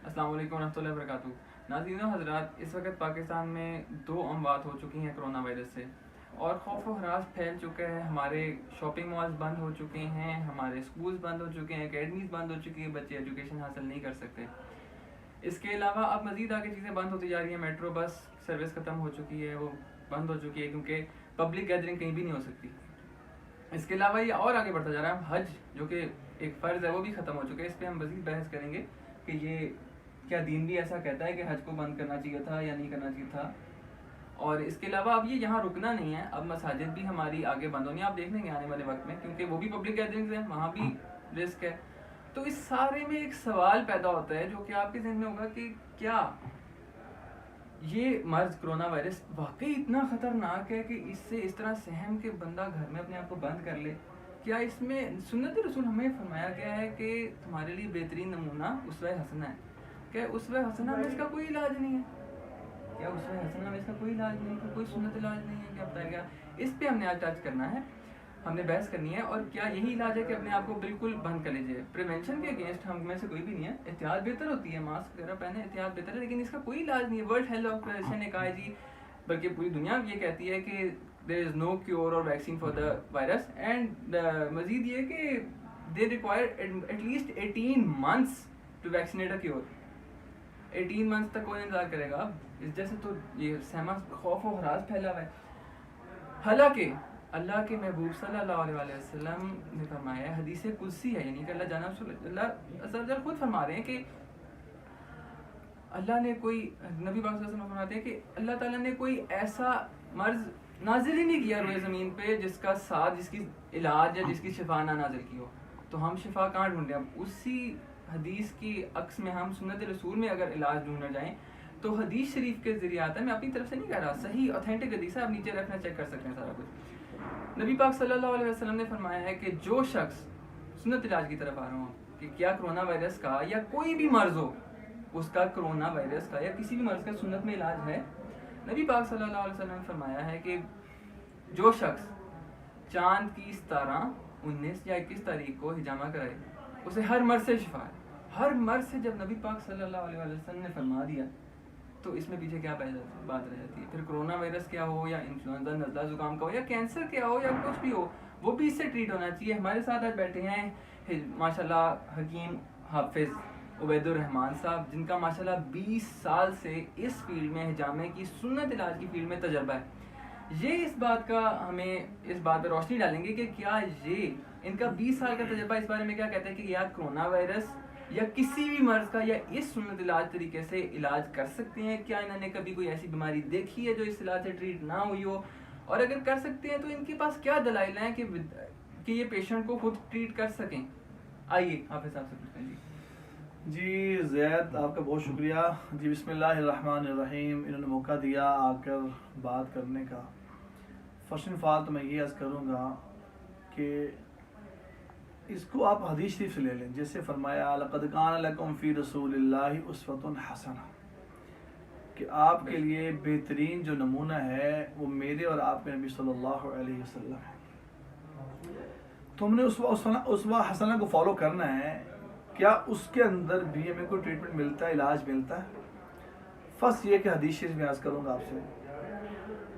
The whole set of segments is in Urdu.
السلام علیکم ورحمۃ اللہ وبرکاتہ. ناظرین و حضرات, اس وقت پاکستان میں 2 اموات ہو چکی ہیں کرونا وائرس سے, اور خوف و ہراس پھیل چکا ہے. ہمارے شاپنگ مالز بند ہو چکے ہیں, ہمارے اسکولز بند ہو چکے ہیں, اکیڈمیز بند ہو چکی ہیں, بچے ایجوکیشن حاصل نہیں کر سکتے. اس کے علاوہ اب مزید آگے چیزیں بند ہوتی جا رہی ہیں. میٹرو بس سروس ختم ہو چکی ہے, وہ بند ہو چکی ہے کیونکہ پبلک گیدرنگ کہیں بھی نہیں ہو سکتی. اس کے علاوہ یہ اور آگے بڑھتا جا رہا ہے. حج جو کہ ایک فرض ہے وہ بھی ختم ہو چکا ہے. اس پہ ہم مزید بحث کریں گے کہ یہ کیا دین بھی ایسا کہتا ہے کہ حج کو بند کرنا چاہیے تھا یا نہیں کرنا چاہیے تھا. اور اس کے علاوہ اب یہ یہاں رکنا نہیں ہے, اب مساجد بھی ہماری آگے بند ہونی ہے. آپ دیکھ لیں گے آنے والے وقت میں, کیونکہ وہ بھی پبلک گیدرنگز ہیں, وہاں بھی رسک ہے. تو اس سارے میں ایک سوال پیدا ہوتا ہے جو کہ آپ کے ذہن میں ہوگا کہ کیا یہ مرض کرونا وائرس واقعی اتنا خطرناک ہے کہ اس سے اس طرح سہم کے بندہ گھر میں اپنے آپ کو بند کر لے؟ کیا اس میں سنت رسول ہمیں فرمایا گیا ہے کہ تمہارے لیے بہترین نمونہ اسوہ حسنہ ہے, کہ اسوہ حسنہ میں اس کا کوئی علاج نہیں ہے؟ کیا اسوہ حسنہ میں اس کا کوئی علاج نہیں ہے, کوئی سنت علاج نہیں ہے؟ کیا بتایا گیا؟ اس پہ ہم نے آج ٹچ کرنا ہے, ہم نے بحث کرنی ہے. اور کیا یہی علاج ہے کہ اپنے آپ کو بالکل بند کر لیجیے؟ پریونشن کے اگینسٹ ہم میں سے کوئی بھی نہیں ہے. احتیاط بہتر ہوتی ہے, ماسک وغیرہ پہنے, احتیاط بہتر ہے, لیکن اس کا کوئی علاج نہیں ہے. ورلڈ ہیلتھ آرگنائزیشن نے کہا ہے جی, بلکہ پوری دنیا یہ کہتی ہے کہ there is no cure or vaccine for the virus, and مزید یہ کہ they require at least 18 months to vaccinate a cure. 18 months تک کون انتظار کرے گا؟ اس جیسے تو یہ سہما خوف و ہراس پھیلا ہوا ہے. حالانکہ اللہ کے محبوب صلی اللہ علیہ وسلم نے فرمایا, حدیث قدسی ہے, یعنی کہ اللہ جانب اللہ عز و جل خود فرما رہے ہیں کہ اللہ نے کوئی, نبی پاک صلی اللہ علیہ وسلم فرماتے ہیں کہ اللہ تعالیٰ نے کوئی ایسا مرض نازل ہی نہیں کیا روئے زمین پہ جس کا ساتھ, جس کی علاج یا جس کی شفا نہ نازل کی ہو. تو ہم شفا کہاں ڈھونڈیں؟ اب اسی حدیث کی عکس میں ہم سنت رسول میں اگر علاج ڈھونڈنا جائیں تو حدیث شریف کے ذریعے آتا ہے. میں اپنی طرف سے نہیں کہہ رہا, صحیح اوتھینٹک حدیث ہے, آپ نیچے ریفرنس چیک کر سکتے ہیں سارا کچھ. نبی پاک صلی اللہ علیہ وسلم نے فرمایا ہے کہ جو شخص, سنت علاج کی طرف آ رہا ہوں کہ کیا کرونا وائرس کا یا کوئی بھی مرض ہو, اس کا کرونا وائرس کا یا کسی بھی مرض کا سنت میں علاج ہے. نبی پاک صلی اللہ علیہ وسلم نے فرمایا ہے کہ جو شخص چاند کی 17, 19 یا 21 تاریخ کو حجامہ کرائے, اسے ہر مرض سے شفا ہے. ہر مرض سے جب نبی پاک صلی اللہ علیہ وسلم نے فرما دیا تو اس میں پیچھے کیا بات رہ جاتی ہے؟ پھر کرونا وائرس کیا ہو, یا انفلوئنزا نزلہ زکام کا ہو, یا کینسر کیا ہو, یا کچھ بھی ہو, وہ بھی اس سے ٹریٹ ہونا چاہیے. ہمارے ساتھ آج بیٹھے ہیں ماشاء اللہ حکیم حافظ عبید الرحمان صاحب, جن کا ماشاء اللہ 20 سال سے اس فیلڈ میں, حجامے کی سنت علاج کی فیلڈ میں تجربہ ہے. یہ اس بات کا ہمیں اس بات پہ روشنی ڈالیں گے کہ کیا یہ ان کا 20 سال کا تجربہ اس بارے میں کیا کہتا ہے کہ یا کرونا وائرس یا کسی بھی مرض کا یا اس سنت علاج طریقے سے علاج کر سکتے ہیں. کیا انہوں نے کبھی کوئی ایسی بیماری دیکھی ہے جو اس علاج سے ٹریٹ نہ ہوئی ہو, اور اگر کر سکتے ہیں تو ان کے پاس کیا دلائل ہیں کہ یہ پیشنٹ کو خود ٹریٹ کر سکیں. آئیے حافظ صاحب سے پوچھتے ہیں. جی زید, آپ کا بہت شکریہ. جی بسم اللہ الرحمن الرحیم. انہوں نے موقع دیا آ کر بات کرنے کا. فرسٹ آف آل تو میں یہ عرض کروں گا کہ اس کو آپ حدیث شریف سے لے لیں, جیسے فرمایا لقد کان لکم فی رسول اللہ اسوۃ حسنہ, کہ آپ کے لیے بہترین جو نمونہ ہے وہ میرے اور آپ کے نبی صلی اللہ علیہ وسلم ہے. تو ہم نے اسوہ حسنہ کو فالو کرنا ہے. کیا اس کے اندر بھی ہمیں کوئی ٹریٹمنٹ ملتا ہے, علاج ملتا ہے؟ فرسٹ یہ کہ حدیث شریف میں عرض کروں گا آپ سے,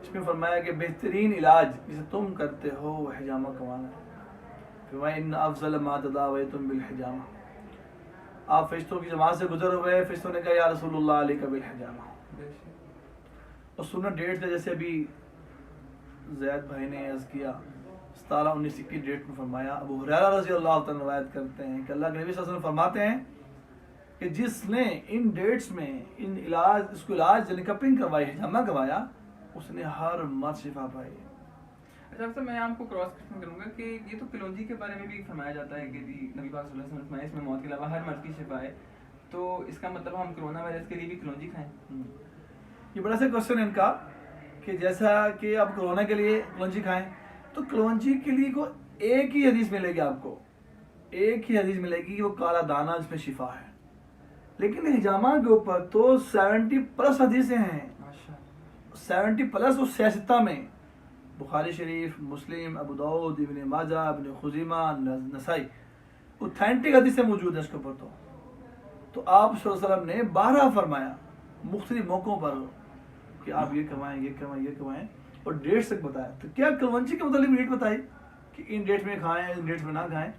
اس میں فرمایا کہ بہترین علاج جسے تم کرتے ہو وہ حجامہ کروانا ہے. فرمایا ان افضل ما تداویتم بالحجامہ. آپ فرشتوں کی جماعت سے گزر ہوئے, فرشتوں نے کہا یا رسول اللہ علیک بالحجامہ. اور سنت ڈیٹ ہے, جیسے ابھی زید بھائی نے عرض کیا 17-19 کی ڈیٹ میں فرمایا. ابو ہریرہ رضی اللہ تعالیٰ روایت کرتے ہیں کہ اللہ کے نبی صلی اللہ علیہ وسلم فرماتے ہیں کہ جس نے ان ڈیٹس میں ان علاج, اس کو علاج یعنی کپنگ کروائی, حجامہ کروایا, اس نے ہر مرض شفا پائی. اچھا سر, میں آپ کو کراس کوشچن کروں گا کہ یہ تو کلونجی کے بارے میں بھی فرمایا جاتا ہے کہ جی نبی پاک صلی اللہ علیہ وسلم نے فرمایا اس میں موت کے علاوہ ہر مرض کی شفا ہے, تو اس کا مطلب ہم کرونا وائرس کے لیے بھی کلونجی کھائیں؟ یہ بڑا سا کوشچن ہے ان کا کہ جیسا کہ آپ کرونا کے لیے کلونجی کھائیں, تو کلونجی کے لیے کو ایک ہی حدیث ملے گی, آپ کو ایک ہی حدیث ملے گی کہ وہ کالا دانہ جس میں شفا ہے. لیکن حجامہ کے اوپر تو 70+ حدیثیں ہیں, 70+ اس 66 میں, بخاری شریف, مسلم, ابو داؤد, ابن ماجہ, ابن خزیمہ, نسائی, اوتھینٹک حدیثیں موجود ہیں اس کے اوپر. تو تو آپ صلی اللہ علیہ وسلم نے 12 فرمایا مختلف موقعوں پر کہ آپ یہ کمائیں، یہ کمائیں، یہ کمائیں، اور ڈیٹس تک بتایا. تو کیا کلونچی کے متعلق ڈیٹ بتائی کہ ان ڈیٹ میں کھائیں، ان ڈیٹ میں نہ کھائیں،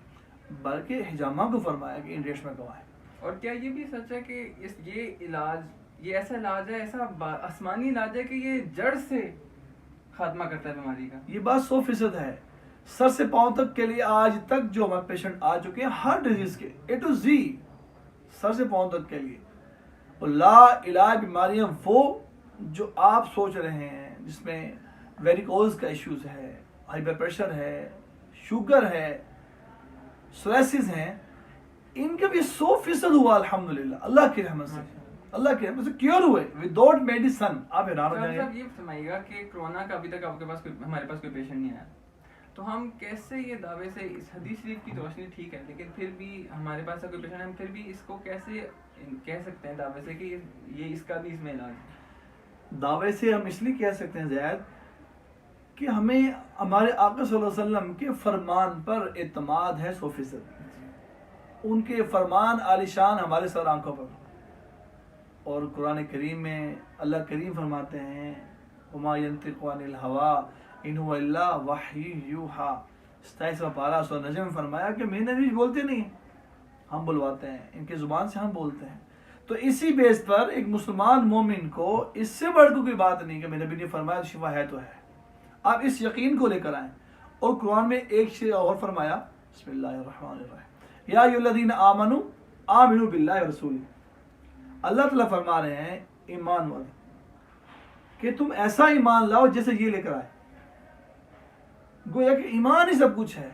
بلکہ حجامہ کو فرمایا کہ ان ڈیٹس میں کمائیں. اور کیا یہ بھی سچ ہے کہ یہ علاج، یہ ایسا علاج ہے، ایسا آسمانی علاج ہے کہ یہ جڑ سے خاتمہ کرتا ہے بیماری کا؟ یہ بات 100% ہے. سر سے پاؤں تک کے لیے آج تک جو ہمارے پیشنٹ آ چکے ہیں ہر ڈیزیز کے A to Z، سر سے پاؤں تک کے لیے، اور لا علاج بیماریاں وہ جو آپ سوچ رہے ہیں، جس میں ویریکوز کا ایشوز ہے، ہائی بلڈ پریشر ہے، شوگر ہے، سوریسز ہیں، ان کا بھی 100% ہوا الحمدللہ اللہ کی رحمت سے. اللہ کی رحمت سے کیور ہوئے وداؤٹ میڈیسن. آپ حیران ہو جائیں گے. صاحب یہ فرمائیے گا کہ کرونا کا ابھی تک آپ کے پاس ہمارے پاس کوئی پیشنٹ نہیں آیا، تو ہم کیسے یہ دعوے سے، اس حدیث شریف کی روشنی ٹھیک ہے لیکن پھر بھی ہمارے پاس کوئی پیشنٹ ہے، ہم پھر بھی اس کو کیسے کہہ سکتے ہیں دعوے سے کہ یہ اس کا بھی اس میں علاج ہے؟ دعوے سے ہم اس لیے کہہ سکتے ہیں زید کہ ہمیں ہمارے آقا صلی اللہ علیہ وسلم کے فرمان پر اعتماد ہے 100%. ان کے فرمان عالی شان ہمارے سر آنکھوں پر. اور قرآن کریم میں اللہ کریم فرماتے ہیں وما ينطق عن الهوى ان هو الا وحی یوحى. 27واں پارہ سورہ نجم میں فرمایا کہ میرے نبی بولتے نہیں، ہم بلواتے ہیں، ان کی زبان سے ہم بولتے ہیں. تو اسی بیس پر ایک مسلمان مومن کو اس سے بڑھ کے کوئی بات نہیں کہ میرے نبی نے فرمایا شفا ہے تو ہے. آپ اس یقین کو لے کر آئیں. اور قرآن میں ایک چیز اور فرمایا، بسم اللہ الرحمن الرحیم، یا ایھا الذین آمنوا آمنوا باللہ ورسولہ. اللہ تعالیٰ فرما رہے ہیں ایمان والے کہ تم ایسا ایمان لاؤ جیسے یہ لے کر آئے. گویا کہ ایمان ہی سب کچھ ہے.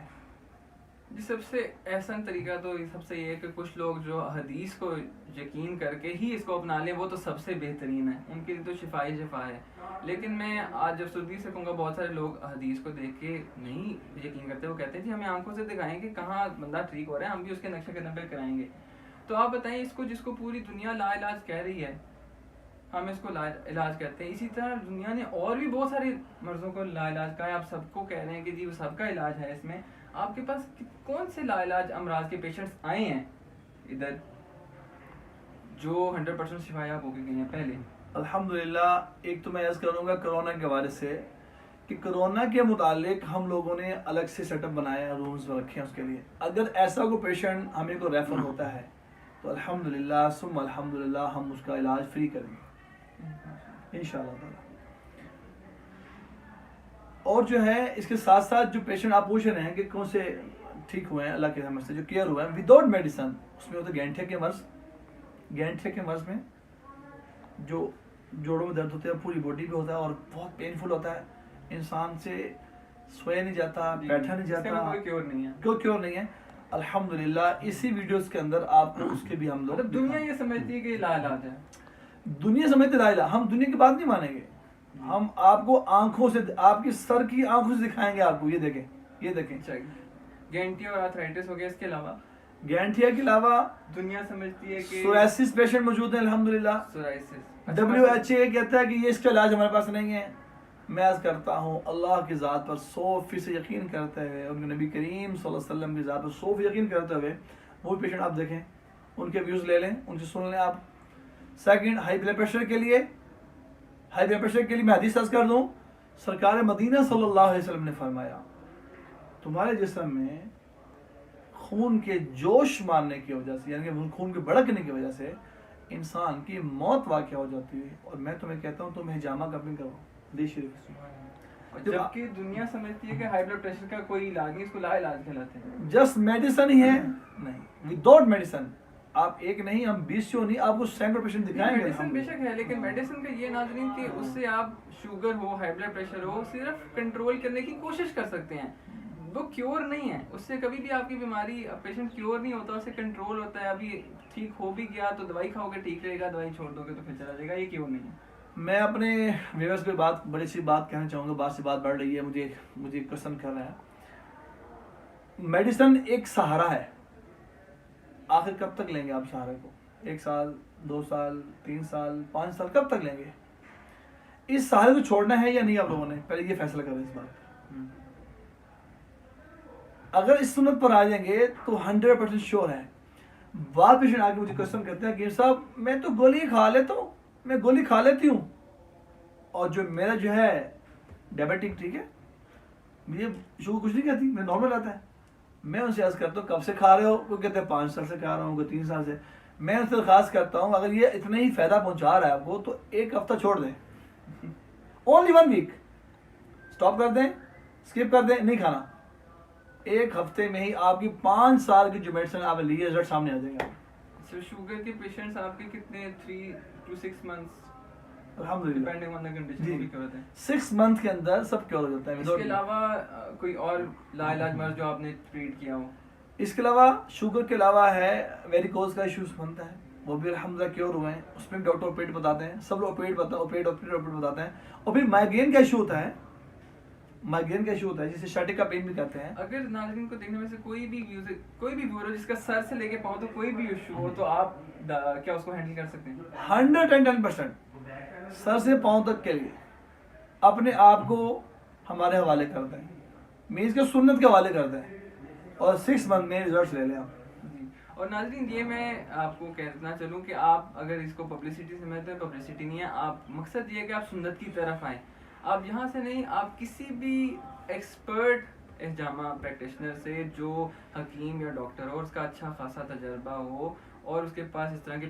جی سب سے احسن طریقہ تو سب سے یہ ہے کہ کچھ لوگ جو حدیث کو یقین کر کے ہی اس کو اپنا لیں، وہ تو سب سے بہترین ہے، ان کے لیے تو شفا ہی شفا ہے. لیکن میں آج جب سردی سے کہوں گا، بہت سارے لوگ حدیث کو دیکھ کے نہیں یقین کرتے، وہ کہتے ہیں کہ ہمیں آنکھوں سے دکھائیں کہ کہاں بندہ ٹھیک ہو رہا ہے، ہم بھی اس کے نقشے قدم پہ کرائیں گے. تو آپ بتائیں اس کو، جس کو پوری دنیا لا علاج کہہ رہی ہے، ہم اس کو لا علاج کہتے ہیں، اسی طرح دنیا نے اور بھی بہت سارے مرضوں کو لا علاج کہا ہے. آپ سب کو کہہ رہے ہیں کہ جی وہ سب کا علاج ہے. اس میں آپ کے پاس کون سے لا علاج امراض کے پیشنٹس آئے ہیں ادھر جو 100% شفا یاب ہو کے گئے ہیں پہلے؟ الحمدللہ. ایک تو میں عرض کروں گا کرونا کے حوالے سے کہ کرونا کے متعلق ہم لوگوں نے الگ سے سیٹ اپ بنایا، رومز رکھے ہیں اس کے لیے. اگر ایسا کوئی پیشنٹ ہمیں کو ریفر ہوتا ہے تو الحمدللہ ثم الحمدللہ ہم اس کا علاج فری کریں گے انشاءاللہ تعالی. اور جو ہے اس کے ساتھ ساتھ جو پیشنٹ آپ پوچھ رہے ہیں کہ کون سے ٹھیک ہوئے ہیں اللہ کے رحمت سے، جو کیئر ہوئے ہیں وداؤٹ میڈیسن، اس میں ہوتا ہے گینٹھے کے مرض. گینٹھے کے مرض میں جو جوڑوں میں درد ہوتا ہے، پوری باڈی پہ ہوتا ہے اور بہت پینفل ہوتا ہے، انسان سے سویا نہیں جاتا، بیٹھا نہیں جاتا، کوئی کیور نہیں ہے. کوئی کیور نہیں ہے. الحمدللہ اسی ویڈیوز کے اندر آپ کو اس کے بھی ہم لوگ مطلب دنیا یہ سمجھتی ہے کہ یہ لا علاج ہے. دنیا سمجھتے لا الہ، ہم دنیا کی بات نہیں مانیں گے. ہم آپ کو آنکھوں سے، آپ کی سر کی آنکھوں سے دکھائیں گے آپ کو. یہ دیکھیں، یہ دیکھیں. گینٹھی اور آرتھرائٹس ہو گیا، اس کے علاوہ گینٹھیا کے علاوہ دنیا سمجھتی ہے کہ سوریاسس پیشنٹ موجود ہیں الحمدللہ. سورائسس WHO کہتا ہے کہ یہ اس کا علاج ہمارے پاس نہیں ہے. میں عرض کرتا ہوں اللہ کی ذات پر 100% یقین کرتے ہوئے، ان کے نبی کریم صلی اللہ علیہ وسلم کی ذات پر 100% یقین کرتے ہوئے وہ پیشنٹ آپ دیکھیں، ان کے ویوز لے لیں، ان سے سن لیں آپ. سیکنڈ، ہائی بلڈ پریشر کے لیے، ہائی بلڈ پریشر کے لیے میں حدیث عرض کر دوں. سرکار مدینہ صلی اللہ علیہ وسلم نے فرمایا تمہارے جسم میں خون کے جوش مارنے کی وجہ سے، یعنی کہ خون کے بڑکنے کی وجہ سے انسان کی موت واقع ہو جاتی ہے. اور میں تمہیں کہتا ہوں تم حجامہ کبھی کرو حدیث شریف. جبکہ دنیا سمجھتی ہے کہ ہائی بلڈ پریشر کا کوئی علاج نہیں، اس کو لا علاج کہلاتے ہیں. جسٹ میڈیسن ہی ہے، نہیں وداؤٹ میڈیسن. آپ ایک نہیں، ہم 20 نہیں، آپ کو سینکڑوں پیشنٹ دکھائیں گے. میڈیسن بے شک ہے، لیکن میڈیسن کا یہ ناظرین کہ اس سے آپ شوگر ہو، ہائی بلڈ پریشر ہو، صرف کنٹرول کرنے کی کوشش کر سکتے ہیں، وہ کیور نہیں ہے. اس سے کبھی بھی آپ کی بیماری، پیشنٹ کیور نہیں ہوتا، اس سے کنٹرول ہوتا ہے. ابھی ٹھیک ہو بھی گیا تو دوائی کھاؤ گے ٹھیک رہے گا، دوائی چھوڑ دو گے تو پھر چلا جائے گا. یہ کیور نہیں ہے. میں اپنے ویورز کو بڑی سی بات کہنا چاہوں گا. بات سے بات بڑھ رہی ہے، مجھے پسند کر رہا ہے. میڈیسن ایک سہارا ہے. آخر کب تک لیں گے آپ سہارے کو؟ 1 سال، 2 سال، 3 سال، 5 سال، کب تک لیں گے؟ اس سہارے کو چھوڑنا ہے یا نہیں آپ لوگوں نے پہلے یہ فیصلہ کریں اس بات. اگر اس سنت پر آ جائیں گے تو 100% شیور ہے بعد پیشنٹ آ کے مجھے کوشچن کرتے ہیں کہ صاحب میں تو گولی کھا لیتا ہوں، میں گولی کھا لیتی ہوں، اور جو میرا جو ہے ڈائبیٹک، ٹھیک ہے، مجھے شوگر کچھ نہیں کہتی، میں نارمل آتا ہے. میں ان سے عرض کرتا ہوں کب سے کھا رہے ہو؟ وہ کہتے ہیں 5 سال سے کھا رہا ہوں، کوئی 3 سال سے. میں ان سے درخواست کرتا ہوں اگر یہ اتنا ہی فائدہ پہنچا رہا ہے آپ کو تو 1 ہفتہ چھوڑ دیں، اونلی 1 ویک اسٹاپ کر دیں، اسکپ کر دیں، نہیں کھانا. 1 ہفتے میں ہی آپ کی 5 سال کی جو میڈیسن آپ نے لی ہے رزلٹ سامنے آ جائے گا. سر شوگر کے پیشنٹس آپ کے کتنے 3 to 6 months الحمدللہ ڈیپینڈنگ آن دا کنڈیشن وہ بھی کیور ہوتے ہیں؟ 6 منتھ کے اندر سب کیور ہو جاتا ہے. اس کے علاوہ کوئی اور لا علاج مرض جو آپ نے ٹریٹ کیا ہو؟ اس کے علاوہ شوگر کے علاوہ ہے ویریکوز کا ایشوز بنتا ہے، وہ بھی الحمدللہ کیور ہوئے ہیں. اس میں بھی ڈاکٹر اوپیٹ بتاتے ہیں، سب لوگ اوپیٹ بتاتے ہیں. اور پھر مائیگرین کا ایشو ہوتا ہے، مائیگرین کا ایشو ہوتا ہے جسے شاٹک کا پین بھی کہتے ہیں. اگر ناظرین کو دیکھنے میں سے کوئی بھی ویور جس کا سر سے لے کے پاؤں تو کوئی بھی ایشو ہو تو آپ کیا اس کو ہینڈل کر سکتے ہیں؟ 110% سر سے پاؤں تک کے لیے اپنے آپ کو ہمارے حوالے کر دیں، مینس کے سنت کے حوالے کر دیں، اور 6 منتھ میں ریزلٹس لے لیں آپ. جی. اور ناظرین یہ میں آپ کو کہنا چلوں کہ آپ اگر اس کو پبلسٹی سمجھتے ہیں، پبلسٹی نہیں ہے، آپ مقصد یہ ہے کہ آپ سنت کی طرف آئیں. آپ یہاں سے نہیں، آپ کسی بھی ایکسپرٹ جامع پریکٹیشنر سے جو حکیم یا ڈاکٹر ہو، اس کا اچھا خاصا تجربہ ہو اور اس کے پاس اس طرح کے